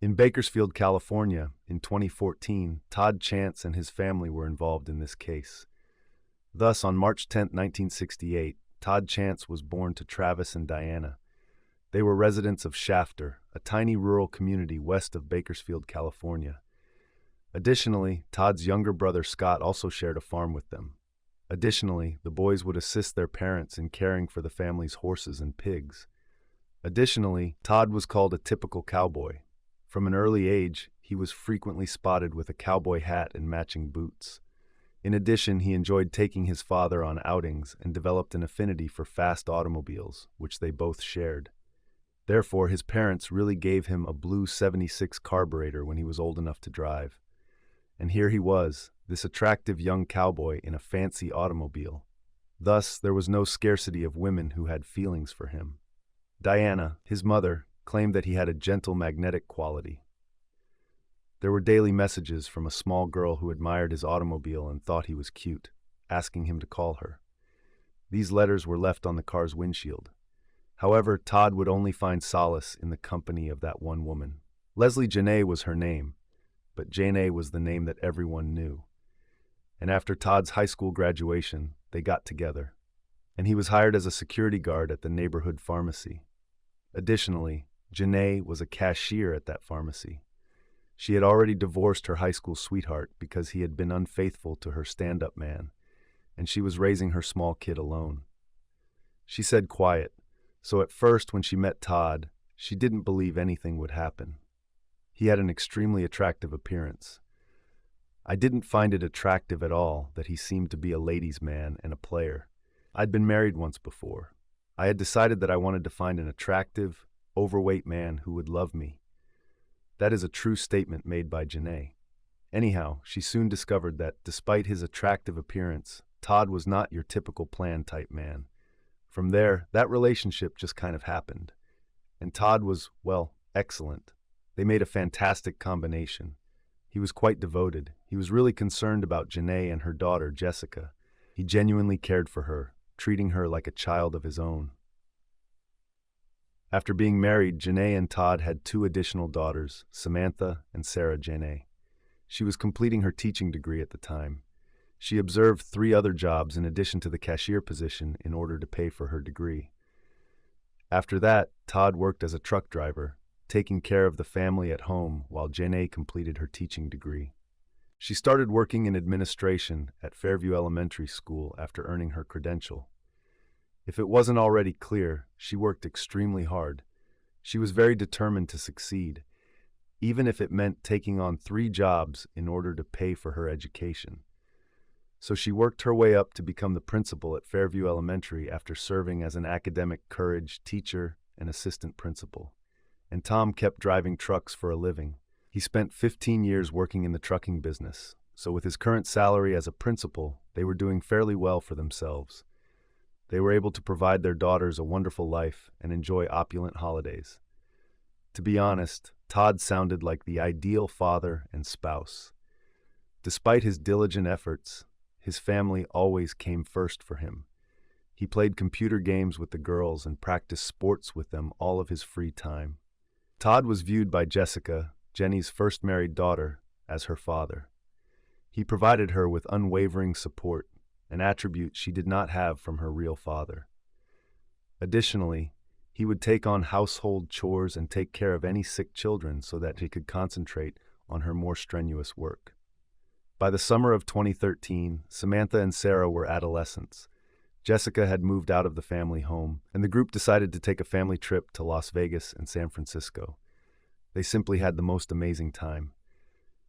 In Bakersfield, California, in 2014, Todd Chance and his family were involved in this case. Thus, on March 10, 1968, Todd Chance was born to Travis and Diana. They were residents of Shafter, a tiny rural community west of Bakersfield, California. Additionally, Todd's younger brother Scott also shared a farm with them. Additionally, the boys would assist their parents in caring for the family's horses and pigs. Additionally, Todd was called a typical cowboy. From an early age, he was frequently spotted with a cowboy hat and matching boots. In addition, he enjoyed taking his father on outings and developed an affinity for fast automobiles, which they both shared. Therefore, his parents really gave him a blue '76 carburetor when he was old enough to drive. And here he was, this attractive young cowboy in a fancy automobile. Thus, there was no scarcity of women who had feelings for him. Diana, his mother, claimed that he had a gentle magnetic quality. There were daily messages from a small girl who admired his automobile and thought he was cute, asking him to call her. These letters were left on the car's windshield. However, Todd would only find solace in the company of that one woman. Leslie Janae was her name, but Janae was the name that everyone knew. And after Todd's high school graduation, they got together, and he was hired as a security guard at the neighborhood pharmacy. Additionally, Janae was a cashier at that pharmacy. She had already divorced her high school sweetheart because he had been unfaithful to her stand-up man, and she was raising her small kid alone. She said quiet, so at first when she met Todd, she didn't believe anything would happen. He had an extremely attractive appearance. I didn't find it attractive at all that he seemed to be a ladies' man and a player. I'd been married once before. I had decided that I wanted to find an attractive, overweight man who would love me. That is a true statement made by Janae. Anyhow, she soon discovered that, despite his attractive appearance, Todd was not your typical plan-type man. From there, that relationship just kind of happened. And Todd was, well, excellent. They made a fantastic combination. He was quite devoted. He was really concerned about Janae and her daughter, Jessica. He genuinely cared for her, treating her like a child of his own. After being married, Janae and Todd had 2 additional daughters, Samantha and Sarah Janae. She was completing her teaching degree at the time. She observed 3 other jobs in addition to the cashier position in order to pay for her degree. After that, Todd worked as a truck driver, taking care of the family at home while Janae completed her teaching degree. She started working in administration at Fairview Elementary School after earning her credential. If it wasn't already clear, she worked extremely hard. She was very determined to succeed, even if it meant taking on 3 jobs in order to pay for her education. So she worked her way up to become the principal at Fairview Elementary after serving as an academic courage teacher and assistant principal. And Tom kept driving trucks for a living. He spent 15 years working in the trucking business, so with his current salary as a principal, they were doing fairly well for themselves. They were able to provide their daughters a wonderful life and enjoy opulent holidays. To be honest, Todd sounded like the ideal father and spouse. Despite his diligent efforts, his family always came first for him. He played computer games with the girls and practiced sports with them all of his free time. Todd was viewed by Jessica, Jenny's first married daughter, as her father. He provided her with unwavering support, an attribute she did not have from her real father. Additionally, he would take on household chores and take care of any sick children so that he could concentrate on her more strenuous work. By the summer of 2013, Samantha and Sarah were adolescents. Jessica had moved out of the family home, and the group decided to take a family trip to Las Vegas and San Francisco. They simply had the most amazing time.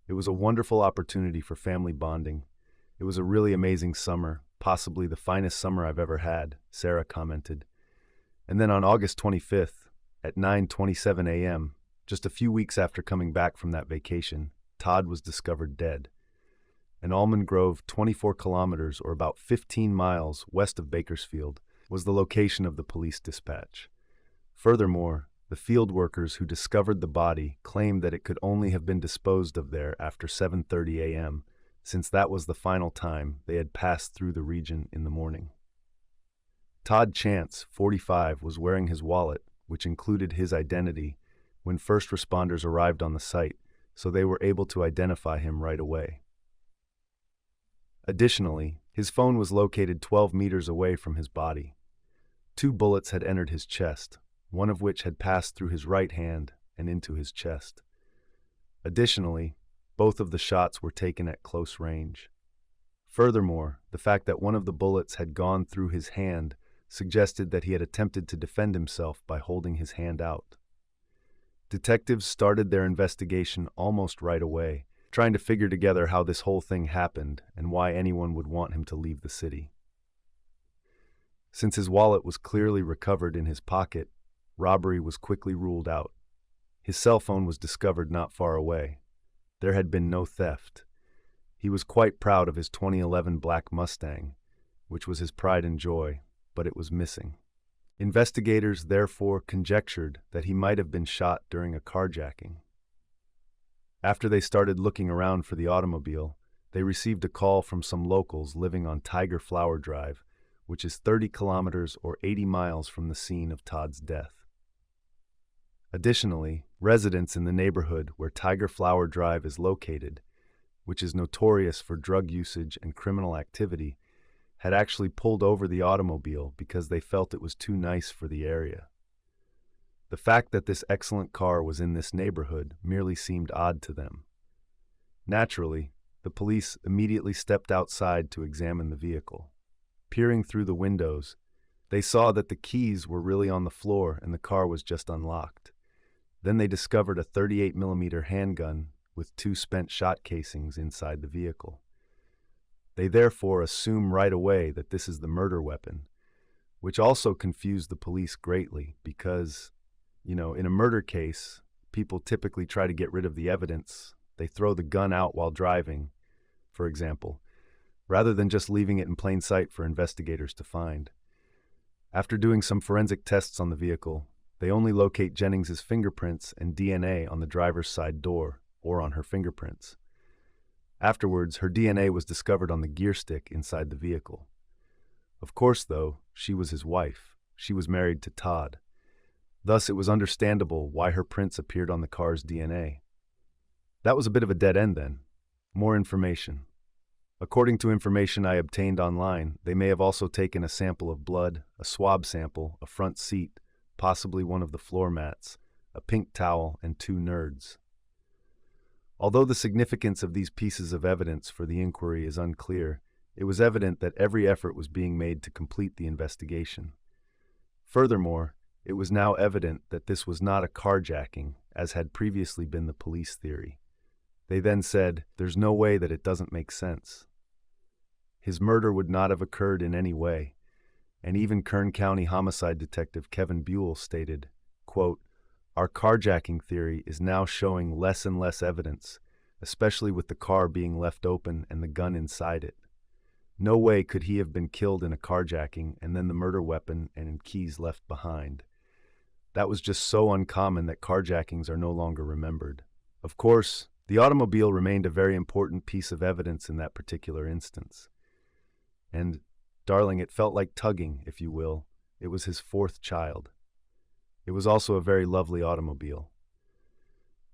It was a wonderful opportunity for family bonding. It was a really amazing summer, possibly the finest summer I've ever had, Sarah commented. And then on August 25th, at 9:27 a.m., just a few weeks after coming back from that vacation, Todd was discovered dead. In Almond Grove, 24 kilometers or about 15 miles west of Bakersfield, was the location of the police dispatch. Furthermore, the field workers who discovered the body claimed that it could only have been disposed of there after 7:30 a.m., since that was the final time they had passed through the region in the morning. Todd Chance, 45, was wearing his wallet, which included his identity, when first responders arrived on the site, so they were able to identify him right away. Additionally, his phone was located 12 meters away from his body. 2 bullets had entered his chest, one of which had passed through his right hand and into his chest. Additionally, both of the shots were taken at close range. Furthermore, the fact that one of the bullets had gone through his hand suggested that he had attempted to defend himself by holding his hand out. Detectives started their investigation almost right away, trying to figure together how this whole thing happened and why anyone would want him to leave the city. Since his wallet was clearly recovered in his pocket, robbery was quickly ruled out. His cell phone was discovered not far away. There had been no theft. He was quite proud of his 2011 black Mustang, which was his pride and joy, but it was missing. Investigators therefore conjectured that he might have been shot during a carjacking. After they started looking around for the automobile, they received a call from some locals living on Tiger Flower Drive, which is 30 kilometers or 80 miles from the scene of Todd's death. Additionally, residents in the neighborhood where Tiger Flower Drive is located, which is notorious for drug usage and criminal activity, had actually pulled over the automobile because they felt it was too nice for the area. The fact that this excellent car was in this neighborhood merely seemed odd to them. Naturally, the police immediately stepped outside to examine the vehicle. Peering through the windows, they saw that the keys were really on the floor and the car was just unlocked. Then they discovered a 38mm handgun with 2 spent shot casings inside the vehicle. They therefore assume right away that this is the murder weapon, which also confused the police greatly because, in a murder case, people typically try to get rid of the evidence. They throw the gun out while driving, for example, rather than just leaving it in plain sight for investigators to find. After doing some forensic tests on the vehicle, they only locate Jennings's fingerprints and DNA on the driver's side door or on her fingerprints. Afterwards, her DNA was discovered on the gear stick inside the vehicle. Of course, though, she was his wife. She was married to Todd. Thus, it was understandable why her prints appeared on the car's DNA. That was a bit of a dead end then. More information. According to information I obtained online, they may have also taken a sample of blood, a swab sample, a front seat, possibly one of the floor mats, a pink towel, and 2 nerds. Although the significance of these pieces of evidence for the inquiry is unclear, it was evident that every effort was being made to complete the investigation. Furthermore, it was now evident that this was not a carjacking, as had previously been the police theory. They then said, "There's no way that it doesn't make sense." His murder would not have occurred in any way, and even Kern County homicide detective Kevin Buell stated, quote, "Our carjacking theory is now showing less and less evidence, especially with the car being left open and the gun inside it. No way could he have been killed in a carjacking and then the murder weapon and keys left behind. That was just so uncommon that carjackings are no longer remembered." Of course, the automobile remained a very important piece of evidence in that particular instance. And, darling, it felt like tugging, if you will. It was his 4th child. It was also a very lovely automobile.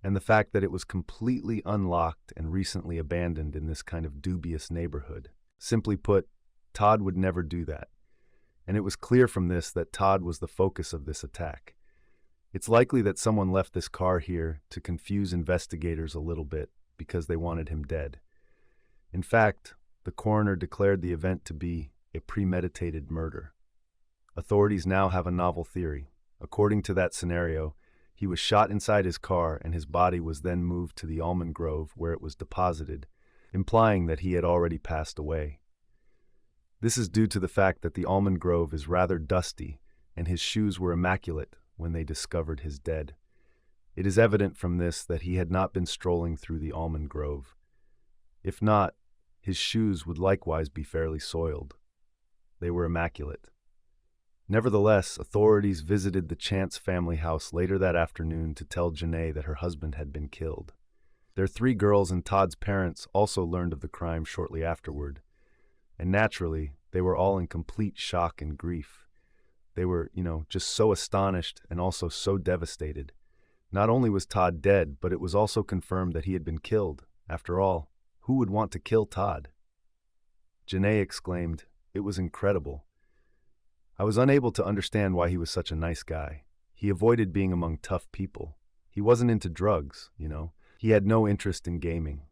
And the fact that it was completely unlocked and recently abandoned in this kind of dubious neighborhood. Simply put, Todd would never do that. And it was clear from this that Todd was the focus of this attack. It's likely that someone left this car here to confuse investigators a little bit because they wanted him dead. In fact, the coroner declared the event to be a premeditated murder. Authorities now have a novel theory. According to that scenario, he was shot inside his car and his body was then moved to the almond grove where it was deposited, implying that he had already passed away. This is due to the fact that the almond grove is rather dusty and his shoes were immaculate when they discovered his dead. It is evident from this that he had not been strolling through the almond grove. If not, his shoes would likewise be fairly soiled. They were immaculate. Nevertheless, authorities visited the Chance family house later that afternoon to tell Janae that her husband had been killed. Their 3 girls and Todd's parents also learned of the crime shortly afterward. And naturally, they were all in complete shock and grief. They were, just so astonished and also so devastated. Not only was Todd dead, but it was also confirmed that he had been killed. After all, who would want to kill Todd? Janae exclaimed, "It was incredible. I was unable to understand why he was such a nice guy. He avoided being among tough people. He wasn't into drugs, you know. He had no interest in gaming.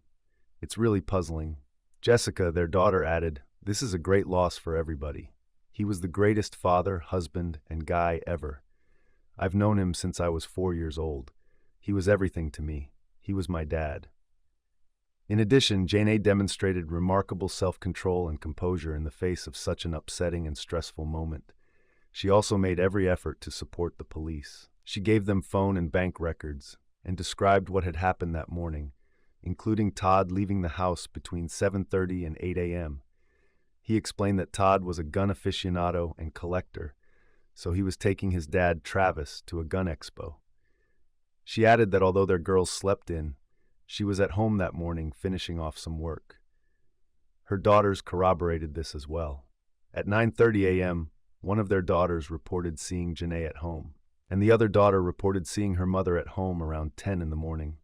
It's really puzzling." Jessica, their daughter, added, "This is a great loss for everybody. He was the greatest father, husband, and guy ever. I've known him since I was 4 years old. He was everything to me. He was my dad." In addition, Janae demonstrated remarkable self-control and composure in the face of such an upsetting and stressful moment. She also made every effort to support the police. She gave them phone and bank records and described what had happened that morning, including Todd leaving the house between 7:30 and 8 a.m. He explained that Todd was a gun aficionado and collector, so he was taking his dad, Travis, to a gun expo. She added that although their girls slept in, she was at home that morning finishing off some work. Her daughters corroborated this as well. At 9:30 a.m., one of their daughters reported seeing Janae at home, and the other daughter reported seeing her mother at home around 10 in the morning.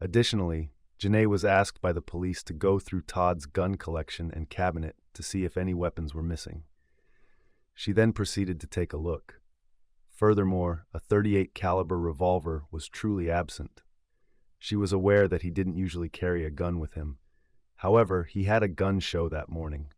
Additionally, Janae was asked by the police to go through Todd's gun collection and cabinet to see if any weapons were missing. She then proceeded to take a look. Furthermore, a .38 caliber revolver was truly absent. She was aware that he didn't usually carry a gun with him. However, he had a gun show that morning.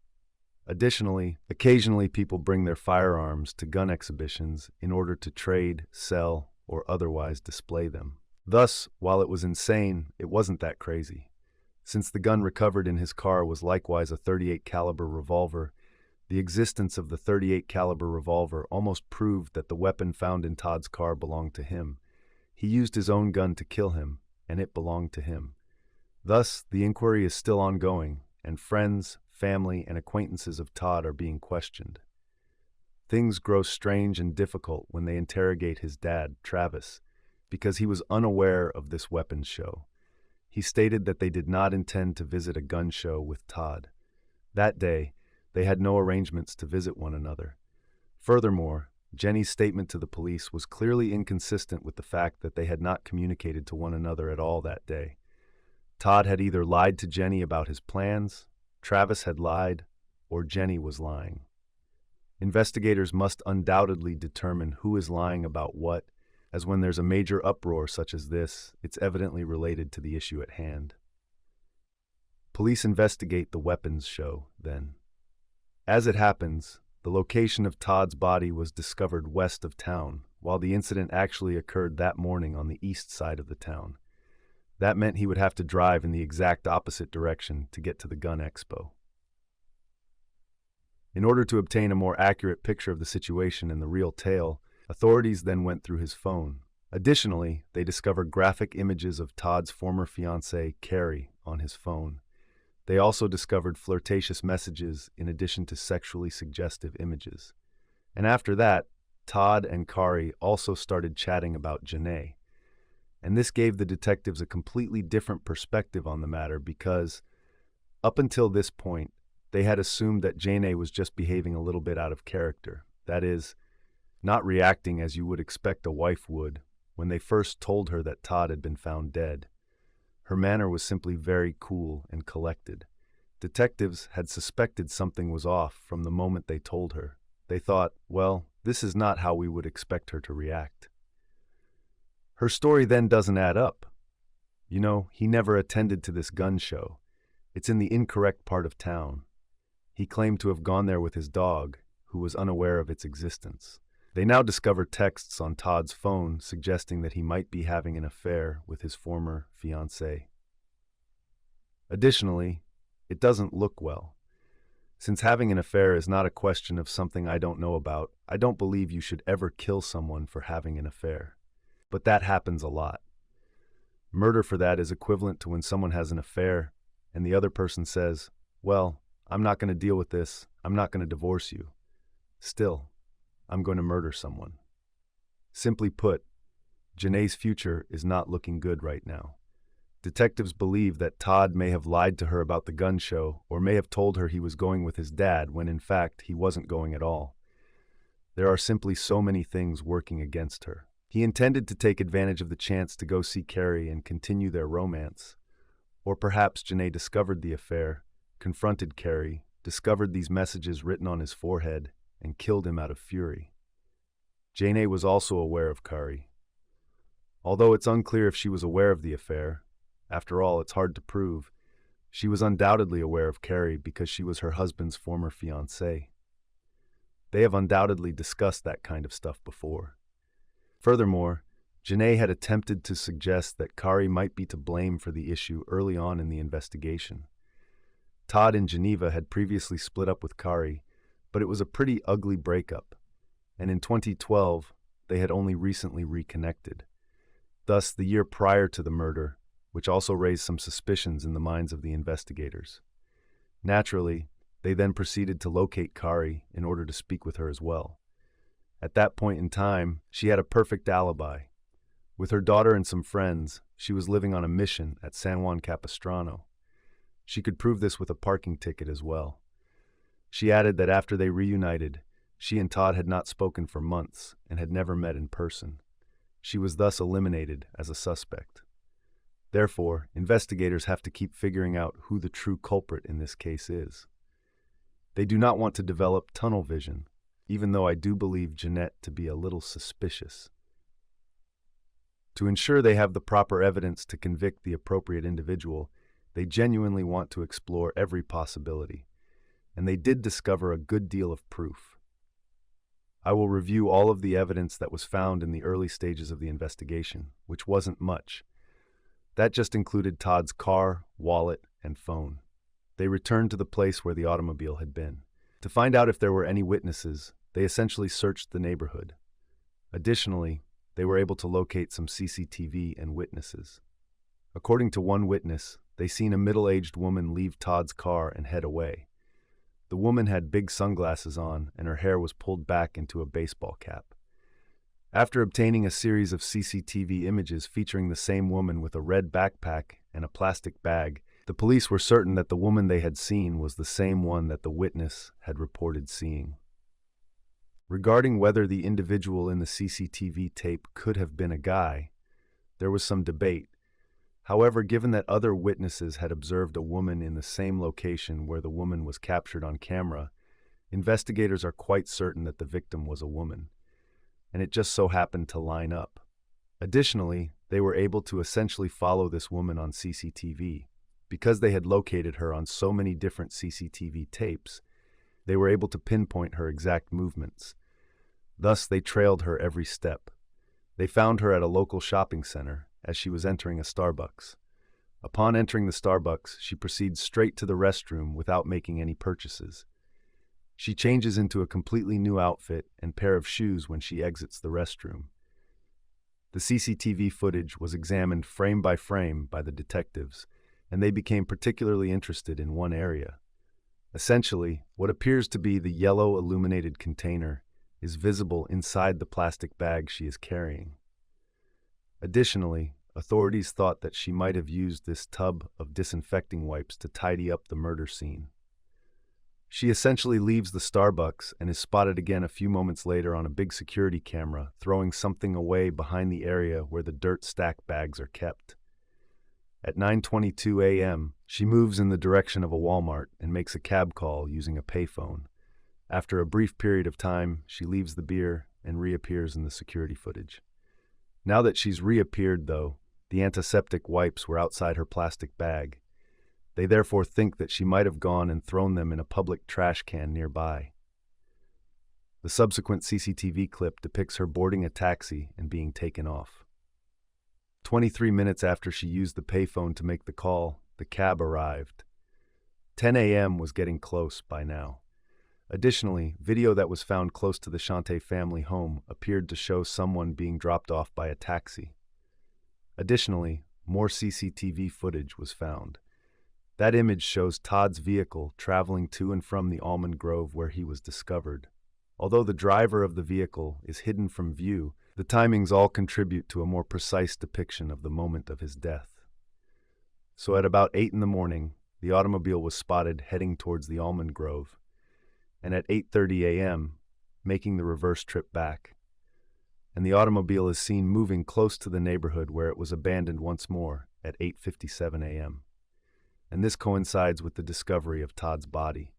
Additionally, occasionally people bring their firearms to gun exhibitions in order to trade, sell, or otherwise display them. Thus, while it was insane, it wasn't that crazy. Since the gun recovered in his car was likewise a .38 caliber revolver, the existence of the .38 caliber revolver almost proved that the weapon found in Todd's car belonged to him. He used his own gun to kill him, and it belonged to him. Thus, the inquiry is still ongoing, and friends, family, and acquaintances of Todd are being questioned. Things grow strange and difficult when they interrogate his dad, Travis, because he was unaware of this weapons show. He stated that they did not intend to visit a gun show with Todd. That day, they had no arrangements to visit one another. Furthermore, Jenny's statement to the police was clearly inconsistent with the fact that they had not communicated to one another at all that day. Todd had either lied to Jenny about his plans, Travis had lied, or Jenny was lying. Investigators must undoubtedly determine who is lying about what, as when there's a major uproar such as this, it's evidently related to the issue at hand. Police investigate the weapons show, then. As it happens, the location of Todd's body was discovered west of town, while the incident actually occurred that morning on the east side of the town. That meant he would have to drive in the exact opposite direction to get to the gun expo. In order to obtain a more accurate picture of the situation and the real tale, authorities then went through his phone. Additionally, they discovered graphic images of Todd's former fiancée, Carrie, on his phone. They also discovered flirtatious messages in addition to sexually suggestive images. And after that, Todd and Kari also started chatting about Janae. And this gave the detectives a completely different perspective on the matter because, up until this point, they had assumed that Janae was just behaving a little bit out of character. That is, not reacting as you would expect a wife would when they first told her that Todd had been found dead. Her manner was simply very cool and collected. Detectives had suspected something was off from the moment they told her. They thought, well, this is not how we would expect her to react. Her story then doesn't add up. You know, he never attended to this gun show. It's in the incorrect part of town. He claimed to have gone there with his dog, who was unaware of its existence. They now discover texts on Todd's phone suggesting that he might be having an affair with his former fiancée. Additionally, it doesn't look well. Since having an affair is not a question of something I don't know about, I don't believe you should ever kill someone for having an affair. But that happens a lot. Murder for that is equivalent to when someone has an affair and the other person says, well, I'm not going to deal with this, I'm not going to divorce you. Still, I'm going to murder someone. Simply put, Janae's future is not looking good right now. Detectives believe that Todd may have lied to her about the gun show or may have told her he was going with his dad when in fact he wasn't going at all. There are simply so many things working against her. He intended to take advantage of the chance to go see Carrie and continue their romance. Or perhaps Janae discovered the affair, confronted Carrie, discovered these messages written on his forehead, and killed him out of fury. Janae was also aware of Carrie. Although it's unclear if she was aware of the affair, after all, it's hard to prove, she was undoubtedly aware of Carrie because she was her husband's former fiancée. They have undoubtedly discussed that kind of stuff before. Furthermore, Janae had attempted to suggest that Carrie might be to blame for the issue early on in the investigation. Todd in Geneva had previously split up with Carrie, but it was a pretty ugly breakup, and in 2012, they had only recently reconnected. Thus, the year prior to the murder, which also raised some suspicions in the minds of the investigators. Naturally, they then proceeded to locate Carrie in order to speak with her as well. At that point in time, she had a perfect alibi. With her daughter and some friends, she was living on a mission at San Juan Capistrano. She could prove this with a parking ticket as well. She added that after they reunited, she and Todd had not spoken for months and had never met in person. She was thus eliminated as a suspect. Therefore, investigators have to keep figuring out who the true culprit in this case is. They do not want to develop tunnel vision, even though I do believe Jeanette to be a little suspicious. To ensure they have the proper evidence to convict the appropriate individual, they genuinely want to explore every possibility, and they did discover a good deal of proof. I will review all of the evidence that was found in the early stages of the investigation, which wasn't much. That just included Todd's car, wallet, and phone. They returned to the place where the automobile had been. To find out if there were any witnesses, they essentially searched the neighborhood. Additionally, they were able to locate some CCTV and witnesses. According to one witness, they seen a middle-aged woman leave Todd's car and head away. The woman had big sunglasses on and her hair was pulled back into a baseball cap. After obtaining a series of CCTV images featuring the same woman with a red backpack and a plastic bag, the police were certain that the woman they had seen was the same one that the witness had reported seeing. Regarding whether the individual in the CCTV tape could have been a guy, there was some debate. However, given that other witnesses had observed a woman in the same location where the woman was captured on camera, investigators are quite certain that the victim was a woman, and it just so happened to line up. Additionally, they were able to essentially follow this woman on CCTV. Because they had located her on so many different CCTV tapes, they were able to pinpoint her exact movements. Thus, they trailed her every step. They found her at a local shopping center as she was entering a Starbucks. Upon entering the Starbucks, she proceeds straight to the restroom without making any purchases. She changes into a completely new outfit and pair of shoes when she exits the restroom. The CCTV footage was examined frame by frame by the detectives, and they became particularly interested in one area. Essentially, what appears to be the yellow illuminated container is visible inside the plastic bag she is carrying. Additionally, authorities thought that she might have used this tub of disinfecting wipes to tidy up the murder scene. She essentially leaves the Starbucks and is spotted again a few moments later on a big security camera throwing something away behind the area where the dirt stack bags are kept. At 9:22 a.m., she moves in the direction of a Walmart and makes a cab call using a payphone. After a brief period of time, she leaves the beer and reappears in the security footage. Now that she's reappeared, though, the antiseptic wipes were outside her plastic bag. They therefore think that she might have gone and thrown them in a public trash can nearby. The subsequent CCTV clip depicts her boarding a taxi and being taken off. 23 minutes after she used the payphone to make the call, the cab arrived. 10 a.m. was getting close by now. Additionally, video that was found close to the Chante family home appeared to show someone being dropped off by a taxi. Additionally, more CCTV footage was found. That image shows Todd's vehicle traveling to and from the almond grove where he was discovered. Although the driver of the vehicle is hidden from view, the timings all contribute to a more precise depiction of the moment of his death. So at about 8 in the morning, the automobile was spotted heading towards the almond grove, and at 8:30 a.m., making the reverse trip back. and the automobile is seen moving close to the neighborhood where it was abandoned once more at 8:57 a.m. And this coincides with the discovery of Todd's body.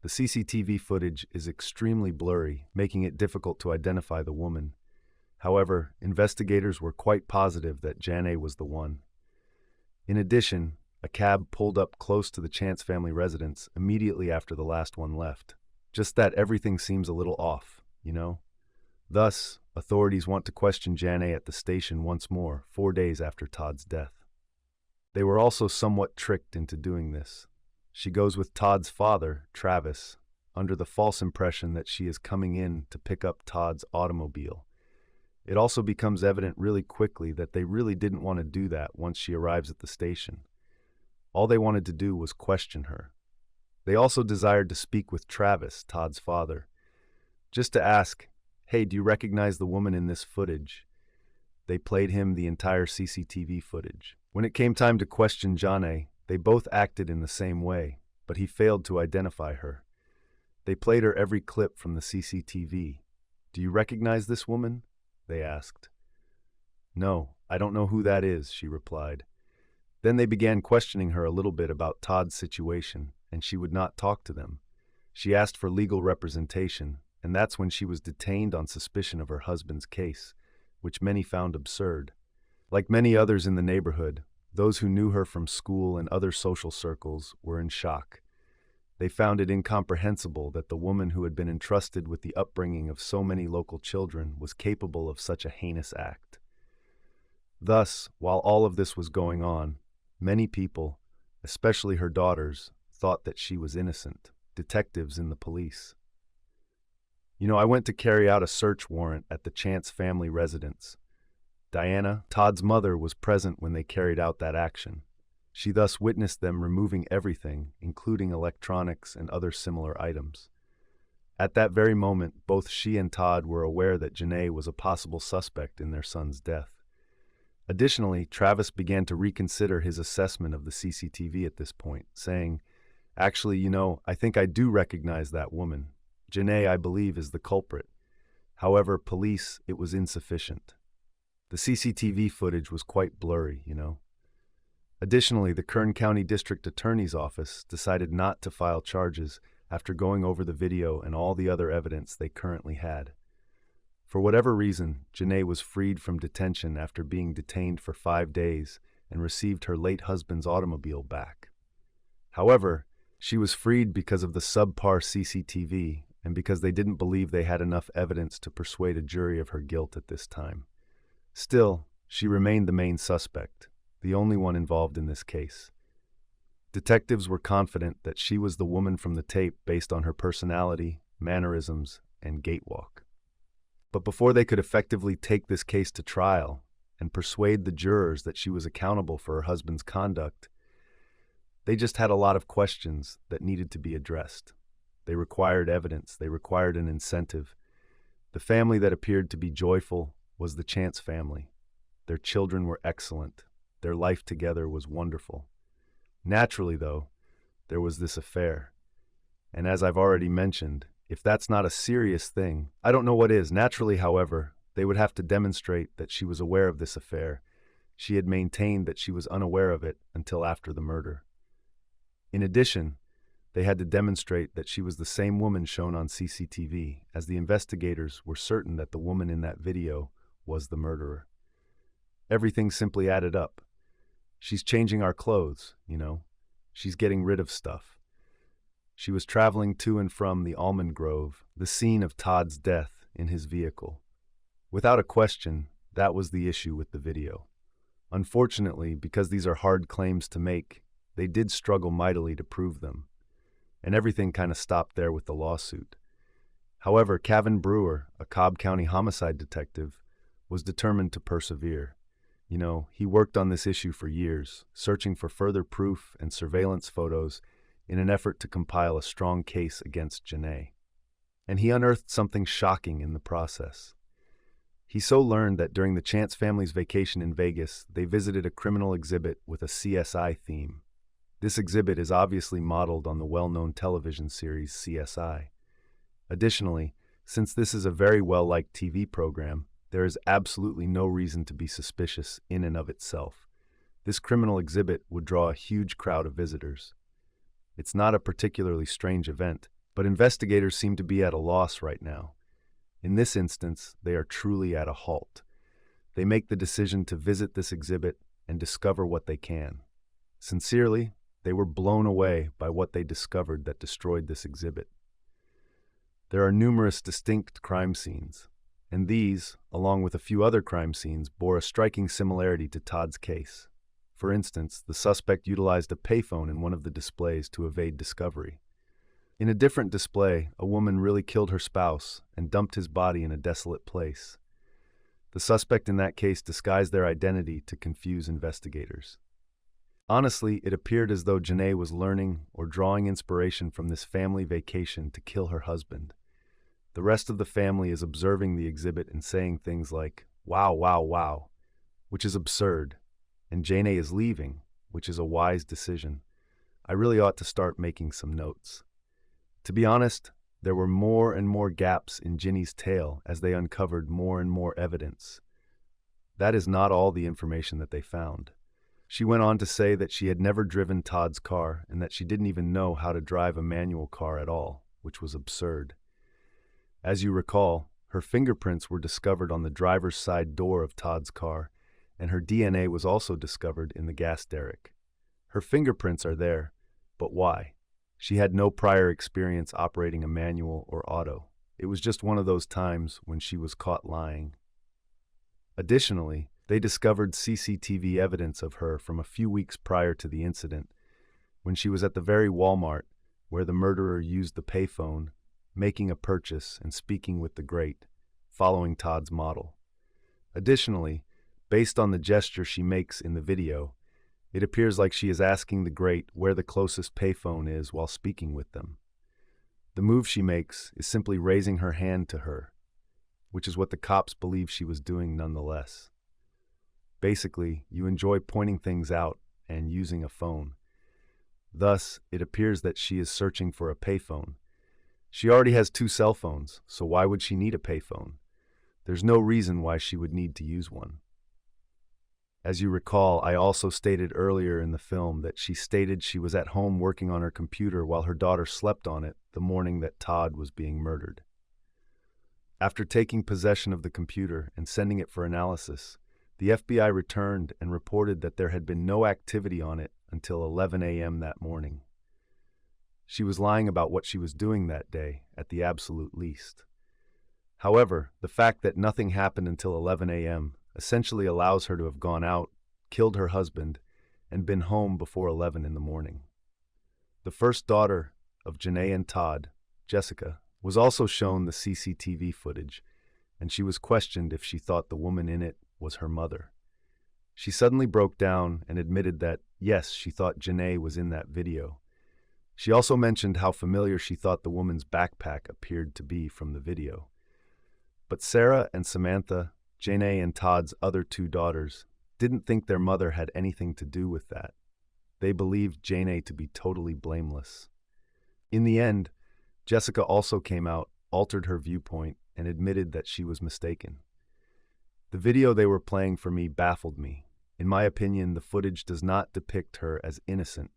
The CCTV footage is extremely blurry, making it difficult to identify the woman. However, investigators were quite positive that Janae was the one. In addition, a cab pulled up close to the Chance family residence immediately after the last one left. Just that everything seems a little off, you know? Thus, authorities want to question Janae at the station once more, 4 days after Todd's death. They were also somewhat tricked into doing this. She goes with Todd's father, Travis, under the false impression that she is coming in to pick up Todd's automobile. It also becomes evident really quickly that they really didn't want to do that once she arrives at the station. All they wanted to do was question her. They also desired to speak with Travis, Todd's father, just to ask, "Hey, do you recognize the woman in this footage?" They played him the entire CCTV footage. When it came time to question Janae, they both acted in the same way, but he failed to identify her. They played her every clip from the CCTV. "Do you recognize this woman?" they asked. "No, I don't know who that is," she replied. Then they began questioning her a little bit about Todd's situation, and she would not talk to them. She asked for legal representation, and that's when she was detained on suspicion of her husband's case, which many found absurd. Like many others in the neighborhood, those who knew her from school and other social circles were in shock. They found it incomprehensible that the woman who had been entrusted with the upbringing of so many local children was capable of such a heinous act. Thus, while all of this was going on, many people, especially her daughters, thought that she was innocent, detectives in the police. I went to carry out a search warrant at the Chance family residence. Diana, Todd's mother, was present when they carried out that action. She thus witnessed them removing everything, including electronics and other similar items. At that very moment, both she and Todd were aware that Janae was a possible suspect in their son's death. Additionally, Travis began to reconsider his assessment of the CCTV at this point, saying, "Actually, I think I do recognize that woman. Janae, I believe, is the culprit. However, police, it was insufficient." The CCTV footage was quite blurry, Additionally, the Kern County District Attorney's Office decided not to file charges after going over the video and all the other evidence they currently had. For whatever reason, Janae was freed from detention after being detained for 5 days and received her late husband's automobile back. However, she was freed because of the subpar CCTV and because they didn't believe they had enough evidence to persuade a jury of her guilt at this time. Still, she remained the main suspect, the only one involved in this case. Detectives were confident that she was the woman from the tape based on her personality, mannerisms, and gait walk. But before they could effectively take this case to trial and persuade the jurors that she was accountable for her husband's conduct, they just had a lot of questions that needed to be addressed. They required evidence. They required an incentive. The family that appeared to be joyful was the Chance family. Their children were excellent. Their life together was wonderful. Naturally, though, there was this affair. And as I've already mentioned, if that's not a serious thing, I don't know what is. Naturally, however, they would have to demonstrate that she was aware of this affair. She had maintained that she was unaware of it until after the murder. In addition, they had to demonstrate that she was the same woman shown on CCTV, as the investigators were certain that the woman in that video was the murderer. Everything simply added up. She's changing our clothes, She's getting rid of stuff. She was traveling to and from the almond grove, the scene of Todd's death, in his vehicle. Without a question, that was the issue with the video. Unfortunately, because these are hard claims to make, they did struggle mightily to prove them. And everything kind of stopped there with the lawsuit. However, Kevin Brewer, a Cobb County homicide detective, was determined to persevere. He worked on this issue for years, searching for further proof and surveillance photos in an effort to compile a strong case against Janae. And he unearthed something shocking in the process. He so learned that during the Chance family's vacation in Vegas, they visited a criminal exhibit with a CSI theme. This exhibit is obviously modeled on the well-known television series CSI. Additionally, since this is a very well-liked TV program, there is absolutely no reason to be suspicious in and of itself. This criminal exhibit would draw a huge crowd of visitors. It's not a particularly strange event, but investigators seem to be at a loss right now. In this instance, they are truly at a halt. They make the decision to visit this exhibit and discover what they can. Sincerely, they were blown away by what they discovered that destroyed this exhibit. There are numerous distinct crime scenes, and these, along with a few other crime scenes, bore a striking similarity to Todd's case. For instance, the suspect utilized a payphone in one of the displays to evade discovery. In a different display, a woman really killed her spouse and dumped his body in a desolate place. The suspect in that case disguised their identity to confuse investigators. Honestly, it appeared as though Janae was learning or drawing inspiration from this family vacation to kill her husband. The rest of the family is observing the exhibit and saying things like, "Wow, wow, wow," which is absurd, and Janae is leaving, which is a wise decision. I really ought to start making some notes. To be honest, there were more and more gaps in Ginny's tale as they uncovered more and more evidence. That is not all the information that they found. She went on to say that she had never driven Todd's car and that she didn't even know how to drive a manual car at all, which was absurd. As you recall, her fingerprints were discovered on the driver's side door of Todd's car, and her DNA was also discovered in the gas derrick. Her fingerprints are there, but why? She had no prior experience operating a manual or auto. It was just one of those times when she was caught lying. Additionally, they discovered CCTV evidence of her from a few weeks prior to the incident, when she was at the very Walmart where the murderer used the payphone, making a purchase and speaking with the grate, following Todd's model. Additionally, based on the gesture she makes in the video, it appears like she is asking the grate where the closest payphone is while speaking with them. The move she makes is simply raising her hand to her, which is what the cops believe she was doing nonetheless. Basically, you enjoy pointing things out and using a phone. Thus, it appears that she is searching for a payphone. She already has 2 cell phones, so why would she need a payphone? There's no reason why she would need to use one. As you recall, I also stated earlier in the film that she stated she was at home working on her computer while her daughter slept on it the morning that Todd was being murdered. After taking possession of the computer and sending it for analysis, the FBI returned and reported that there had been no activity on it until 11 a.m. that morning. She was lying about what she was doing that day, at the absolute least. However, the fact that nothing happened until 11 a.m. essentially allows her to have gone out, killed her husband, and been home before 11 in the morning. The first daughter of Janae and Todd, Jessica, was also shown the CCTV footage, and she was questioned if she thought the woman in it was her mother. She suddenly broke down and admitted that, yes, she thought Janae was in that video. She also mentioned how familiar she thought the woman's backpack appeared to be from the video. But Sarah and Samantha, Janae and Todd's other 2 daughters, didn't think their mother had anything to do with that. They believed Janae to be totally blameless. In the end, Jessica also came out, altered her viewpoint, and admitted that she was mistaken. The video they were playing for me baffled me. In my opinion, the footage does not depict her as innocent.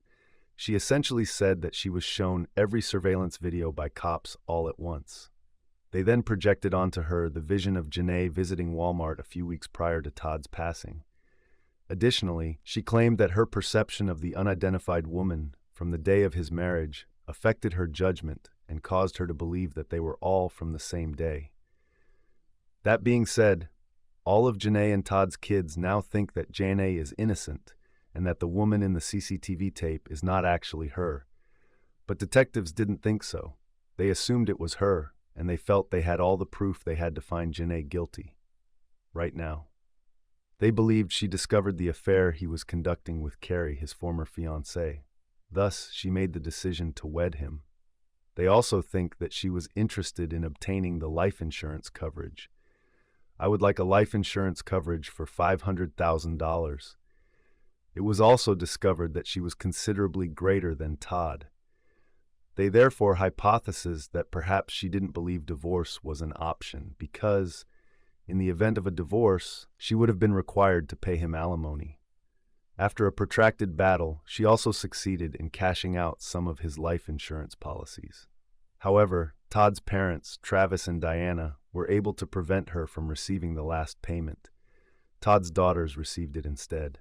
She essentially said that she was shown every surveillance video by cops all at once. They then projected onto her the vision of Janae visiting Walmart a few weeks prior to Todd's passing. Additionally, she claimed that her perception of the unidentified woman from the day of his marriage affected her judgment and caused her to believe that they were all from the same day. That being said, all of Janae and Todd's kids now think that Janae is innocent and that the woman in the CCTV tape is not actually her. But detectives didn't think so. They assumed it was her, and they felt they had all the proof they had to find Janae guilty. Right now. They believed she discovered the affair he was conducting with Carrie, his former fiancée. Thus, she made the decision to wed him. They also think that she was interested in obtaining the life insurance coverage. I would like a life insurance coverage for $500,000. It was also discovered that she was considerably greater than Todd. They therefore hypothesized that perhaps she didn't believe divorce was an option because, in the event of a divorce, she would have been required to pay him alimony. After a protracted battle, she also succeeded in cashing out some of his life insurance policies. However, Todd's parents, Travis and Diana, were able to prevent her from receiving the last payment. Todd's daughters received it instead.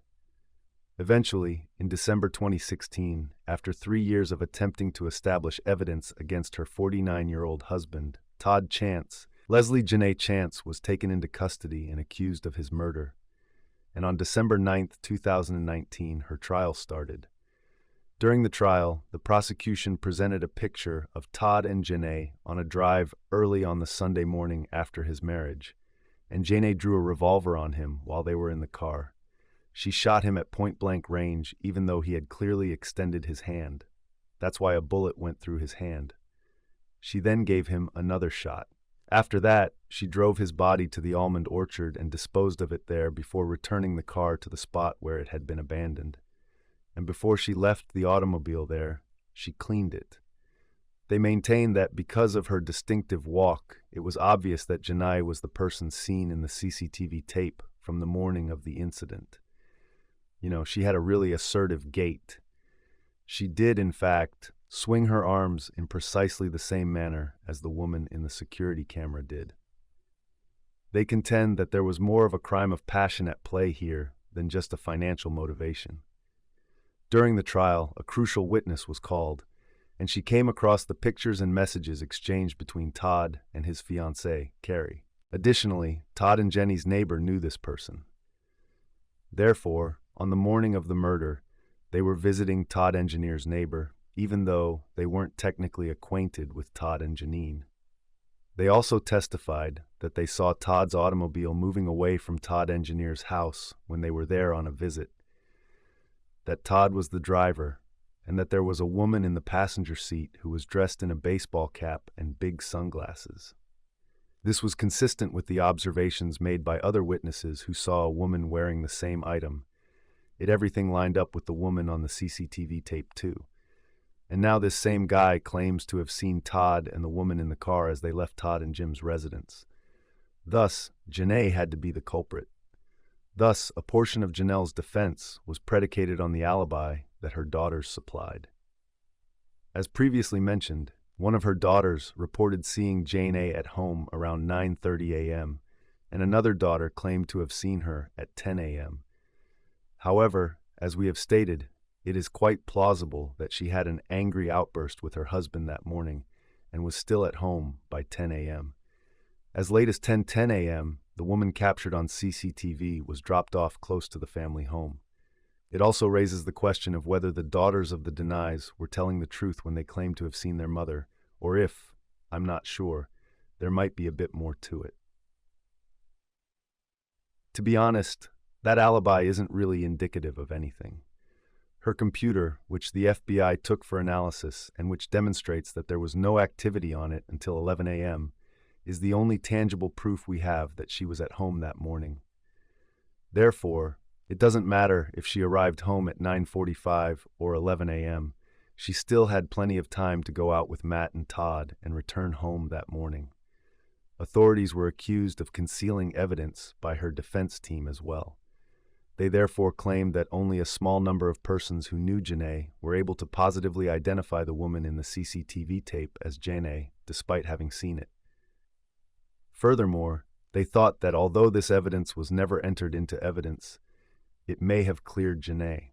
Eventually, in December 2016, after 3 years of attempting to establish evidence against her 49-year-old husband, Todd Chance, Leslie Janae Chance was taken into custody and accused of his murder. And on December 9, 2019, her trial started. During the trial, the prosecution presented a picture of Todd and Janae on a drive early on the Sunday morning after his marriage, and Janae drew a revolver on him while they were in the car. She shot him at point-blank range even though he had clearly extended his hand. That's why a bullet went through his hand. She then gave him another shot. After that, she drove his body to the almond orchard and disposed of it there before returning the car to the spot where it had been abandoned. And before she left the automobile there, she cleaned it. They maintained that because of her distinctive walk, it was obvious that Janae was the person seen in the CCTV tape from the morning of the incident. She had a really assertive gait. She did, in fact, swing her arms in precisely the same manner as the woman in the security camera did. They contend that there was more of a crime of passion at play here than just a financial motivation. During the trial, a crucial witness was called, and she came across the pictures and messages exchanged between Todd and his fiancée, Carrie. Additionally, Todd and Jenny's neighbor knew this person. Therefore, on the morning of the murder, they were visiting Todd Engineer's neighbor, even though they weren't technically acquainted with Todd and Janine. They also testified that they saw Todd's automobile moving away from Todd Engineer's house when they were there on a visit, that Todd was the driver, and that there was a woman in the passenger seat who was dressed in a baseball cap and big sunglasses. This was consistent with the observations made by other witnesses who saw a woman wearing the same item. Everything lined up with the woman on the CCTV tape too. And now this same guy claims to have seen Todd and the woman in the car as they left Todd and Jim's residence. Thus, Janae had to be the culprit. Thus, a portion of Janelle's defense was predicated on the alibi that her daughters supplied. As previously mentioned, one of her daughters reported seeing Jane A. at home around 9:30 a.m., and another daughter claimed to have seen her at 10 a.m. However, as we have stated, it is quite plausible that she had an angry outburst with her husband that morning and was still at home by 10 a.m. As late as 10:10 a.m., the woman captured on CCTV was dropped off close to the family home. It also raises the question of whether the daughters of the Denies were telling the truth when they claimed to have seen their mother, or if, I'm not sure, there might be a bit more to it. To be honest, that alibi isn't really indicative of anything. Her computer, which the FBI took for analysis and which demonstrates that there was no activity on it until 11 a.m., is the only tangible proof we have that she was at home that morning. Therefore, it doesn't matter if she arrived home at 9:45 or 11 a.m., she still had plenty of time to go out with Matt and Todd and return home that morning. Authorities were accused of concealing evidence by her defense team as well. They therefore claimed that only a small number of persons who knew Janae were able to positively identify the woman in the CCTV tape as Janae, despite having seen it. Furthermore, they thought that although this evidence was never entered into evidence, it may have cleared Janae.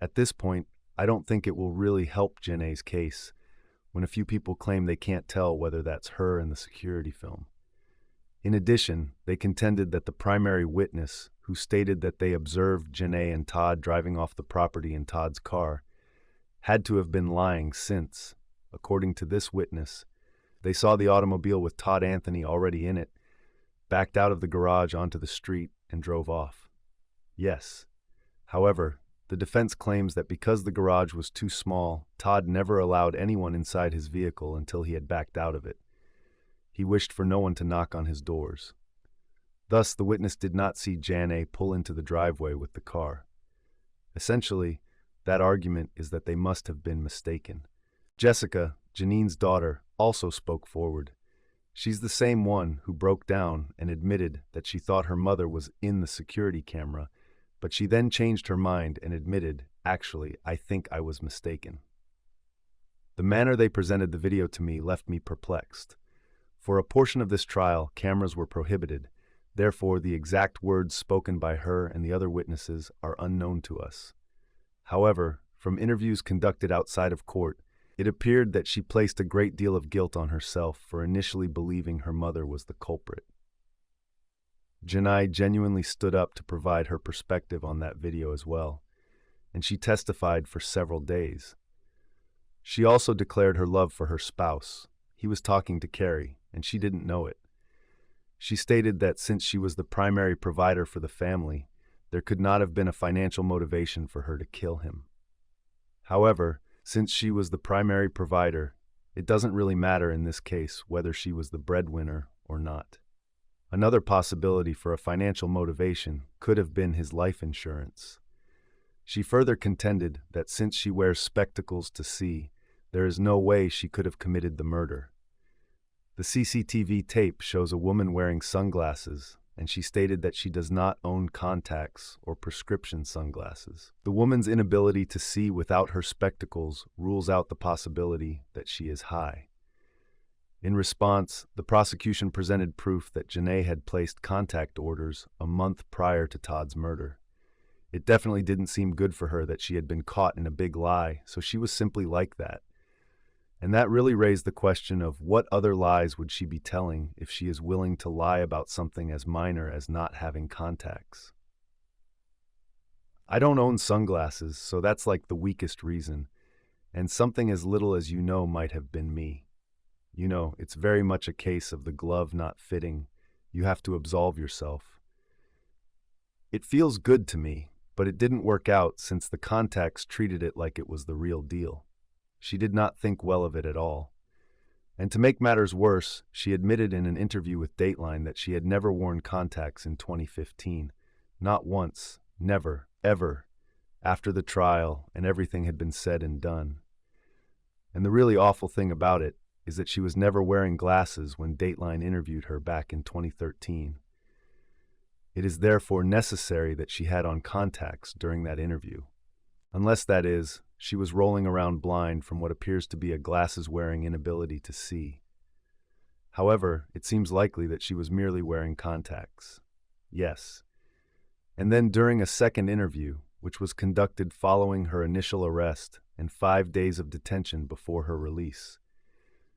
At this point, I don't think it will really help Janae's case when a few people claim they can't tell whether that's her in the security film. In addition, they contended that the primary witness, who stated that they observed Janae and Todd driving off the property in Todd's car, had to have been lying since, according to this witness, they saw the automobile with Todd Anthony already in it, backed out of the garage onto the street, and drove off. Yes. However, the defense claims that because the garage was too small, Todd never allowed anyone inside his vehicle until he had backed out of it. He wished for no one to knock on his doors. Thus, the witness did not see Janae pull into the driveway with the car. Essentially, that argument is that they must have been mistaken. Jessica, Janine's daughter, also spoke forward. She's the same one who broke down and admitted that she thought her mother was in the security camera, but she then changed her mind and admitted, "Actually, I think I was mistaken." The manner they presented the video to me left me perplexed. For a portion of this trial, cameras were prohibited. Therefore, the exact words spoken by her and the other witnesses are unknown to us. However, from interviews conducted outside of court, it appeared that she placed a great deal of guilt on herself for initially believing her mother was the culprit. Janae genuinely stood up to provide her perspective on that video as well, and she testified for several days. She also declared her love for her spouse. He was talking to Carrie, and she didn't know it. She stated that since she was the primary provider for the family, there could not have been a financial motivation for her to kill him. However, since she was the primary provider, it doesn't really matter in this case whether she was the breadwinner or not. Another possibility for a financial motivation could have been his life insurance. She further contended that since she wears spectacles to see, there is no way she could have committed the murder. The CCTV tape shows a woman wearing sunglasses, and she stated that she does not own contacts or prescription sunglasses. The woman's inability to see without her spectacles rules out the possibility that she is high. In response, the prosecution presented proof that Janae had placed contact orders a month prior to Todd's murder. It definitely didn't seem good for her that she had been caught in a big lie, so she was simply like that. And that really raised the question of what other lies would she be telling if she is willing to lie about something as minor as not having contacts. I don't own sunglasses, so that's like the weakest reason, and something as little as might have been me. It's very much a case of the glove not fitting. You have to absolve yourself. It feels good to me, but it didn't work out since the contacts treated it like it was the real deal. She did not think well of it at all. And to make matters worse, she admitted in an interview with Dateline that she had never worn contacts in 2015. Not once, never, ever, after the trial and everything had been said and done. And the really awful thing about it is that she was never wearing glasses when Dateline interviewed her back in 2013. It is therefore necessary that she had on contacts during that interview. Unless, that is, she was rolling around blind from what appears to be a glasses-wearing inability to see. However, it seems likely that she was merely wearing contacts. Yes. And then during a second interview, which was conducted following her initial arrest and 5 days of detention before her release,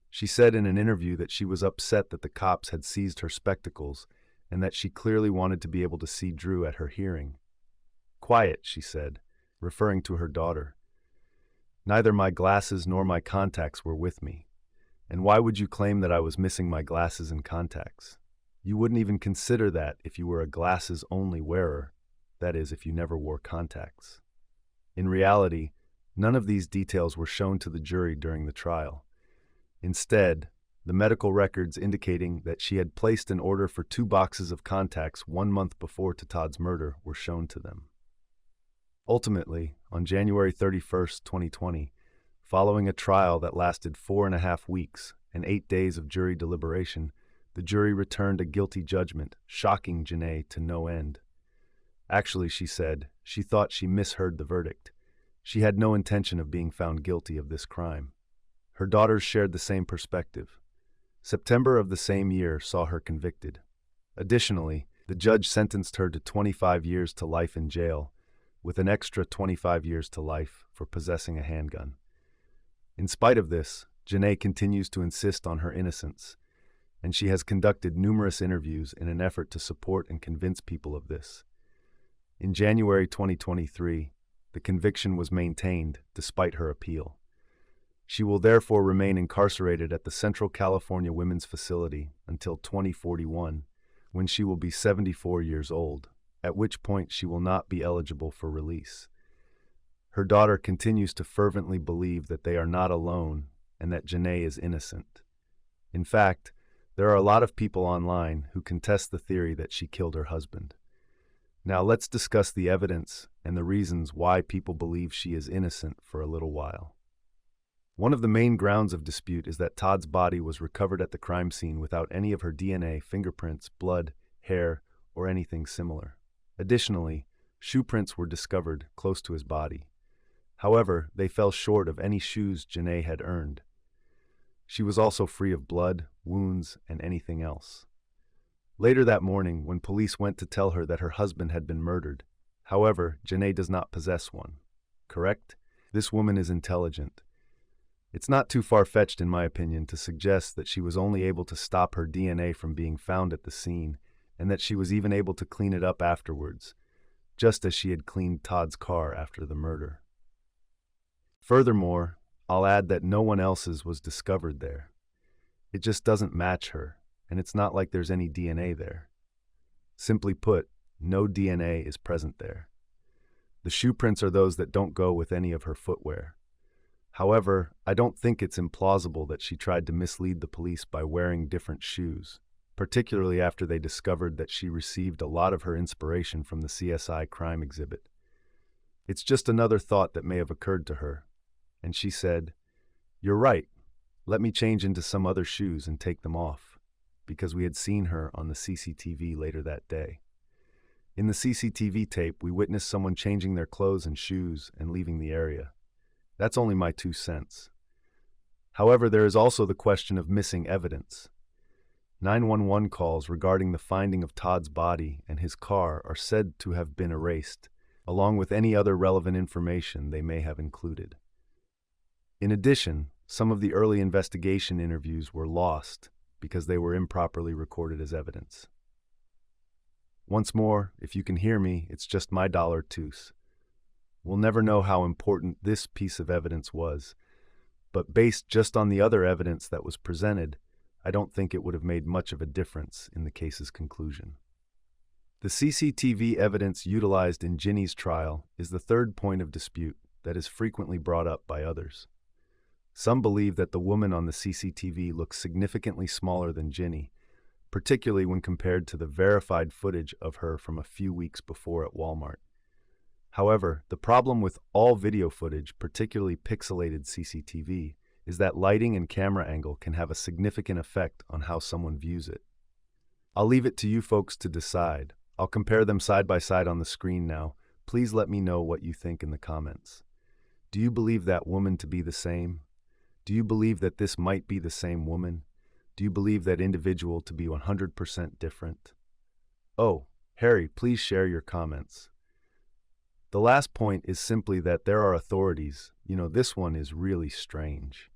she said in an interview that she was upset that the cops had seized her spectacles and that she clearly wanted to be able to see Drew at her hearing. "Quiet," she said, referring to her daughter. "Neither my glasses nor my contacts were with me. And why would you claim that I was missing my glasses and contacts? You wouldn't even consider that if you were a glasses-only wearer, that is, if you never wore contacts." In reality, none of these details were shown to the jury during the trial. Instead, the medical records indicating that she had placed an order for 2 boxes of contacts 1 month before Todd's murder were shown to them. Ultimately, on January 31st, 2020, following a trial that lasted 4.5 weeks and 8 days of jury deliberation, the jury returned a guilty judgment, shocking Janae to no end. Actually, she said, she thought she misheard the verdict. She had no intention of being found guilty of this crime. Her daughters shared the same perspective. September of the same year saw her convicted. Additionally, the judge sentenced her to 25 years to life in jail, with an extra 25 years to life for possessing a handgun. In spite of this, Janae continues to insist on her innocence, and she has conducted numerous interviews in an effort to support and convince people of this. In January 2023, the conviction was maintained despite her appeal. She will therefore remain incarcerated at the Central California Women's Facility until 2041, when she will be 74 years old, at which point she will not be eligible for release. Her daughter continues to fervently believe that they are not alone and that Janae is innocent. In fact, there are a lot of people online who contest the theory that she killed her husband. Now let's discuss the evidence and the reasons why people believe she is innocent for a little while. One of the main grounds of dispute is that Todd's body was recovered at the crime scene without any of her DNA, fingerprints, blood, hair, or anything similar. Additionally, shoe prints were discovered close to his body. However, they fell short of any shoes Janae had earned. She was also free of blood, wounds, and anything else. Later that morning, when police went to tell her that her husband had been murdered, however, Janae does not possess one. Correct? This woman is intelligent. It's not too far-fetched, in my opinion, to suggest that she was only able to stop her DNA from being found at the scene, and that she was even able to clean it up afterwards, just as she had cleaned Todd's car after the murder. Furthermore, I'll add that no one else's was discovered there. It just doesn't match her, and it's not like there's any DNA there. Simply put, no DNA is present there. The shoe prints are those that don't go with any of her footwear. However, I don't think it's implausible that she tried to mislead the police by wearing different shoes, particularly after they discovered that she received a lot of her inspiration from the CSI crime exhibit. It's just another thought that may have occurred to her, and she said, "You're right, let me change into some other shoes and take them off," because we had seen her on the CCTV later that day. In the CCTV tape, we witnessed someone changing their clothes and shoes and leaving the area. That's only my 2 cents. However, there is also the question of missing evidence. 911 calls regarding the finding of Todd's body and his car are said to have been erased, along with any other relevant information they may have included. In addition, some of the early investigation interviews were lost because they were improperly recorded as evidence. Once more, if you can hear me, it's just my $2. We'll never know how important this piece of evidence was, but based just on the other evidence that was presented, I don't think it would have made much of a difference in the case's conclusion. The CCTV evidence utilized in Ginny's trial is the third point of dispute that is frequently brought up by others. Some believe that the woman on the CCTV looks significantly smaller than Ginny, particularly when compared to the verified footage of her from a few weeks before at Walmart. However, the problem with all video footage, particularly pixelated CCTV, is that lighting and camera angle can have a significant effect on how someone views it. I'll leave it to you folks to decide. I'll compare them side by side on the screen now. Please let me know what you think in the comments. Do you believe that woman to be the same? Do you believe that this might be the same woman? Do you believe that individual to be 100% different? Oh, Harry, please share your comments. The last point is simply that there are authorities. This one is really strange.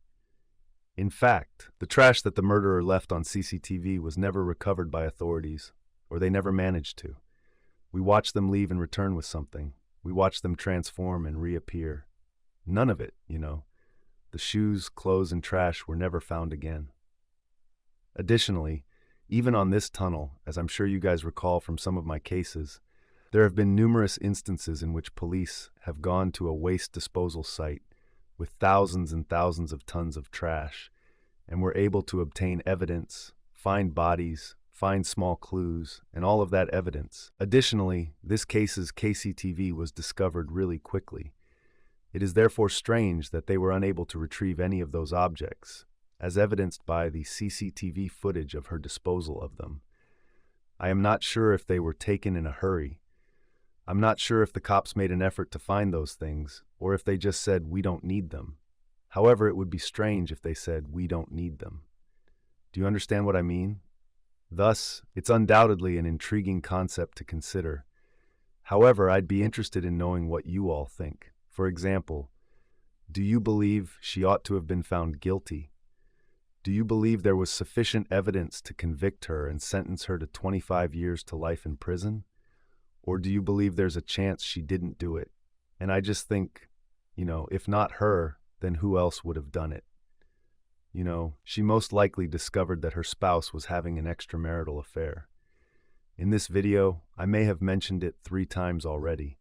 In fact, the trash that the murderer left on CCTV was never recovered by authorities, or they never managed to. We watched them leave and return with something. We watched them transform and reappear. None of it, The shoes, clothes, and trash were never found again. Additionally, even on this tunnel, as I'm sure you guys recall from some of my cases, there have been numerous instances in which police have gone to a waste disposal site with thousands and thousands of tons of trash, and were able to obtain evidence, find bodies, find small clues, and all of that evidence. Additionally, this case's CCTV was discovered really quickly. It is therefore strange that they were unable to retrieve any of those objects, as evidenced by the CCTV footage of her disposal of them. I am not sure if they were taken in a hurry. I'm not sure if the cops made an effort to find those things, or if they just said, "We don't need them." However, it would be strange if they said, "We don't need them." Do you understand what I mean? Thus, it's undoubtedly an intriguing concept to consider. However, I'd be interested in knowing what you all think. For example, do you believe she ought to have been found guilty? Do you believe there was sufficient evidence to convict her and sentence her to 25 years to life in prison? Or do you believe there's a chance she didn't do it? And I just think, if not her, then who else would have done it? She most likely discovered that her spouse was having an extramarital affair. In this video, I may have mentioned it 3 times already.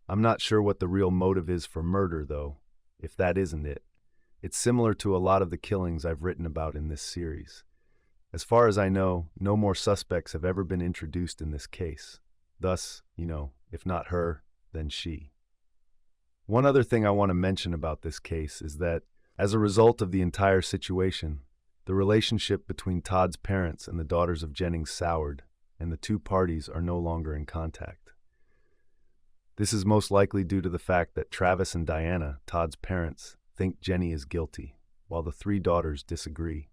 I'm not sure what the real motive is for murder, though, if that isn't it. It's similar to a lot of the killings I've written about in this series. As far as I know, no more suspects have ever been introduced in this case. Thus, if not her, then she. One other thing I want to mention about this case is that As a result of the entire situation, the relationship between Todd's parents and the daughters of Jennings soured, and the two parties are no longer in contact. This is most likely due to the fact that Travis and Diana, Todd's parents, think Jenny is guilty, while the three daughters disagree.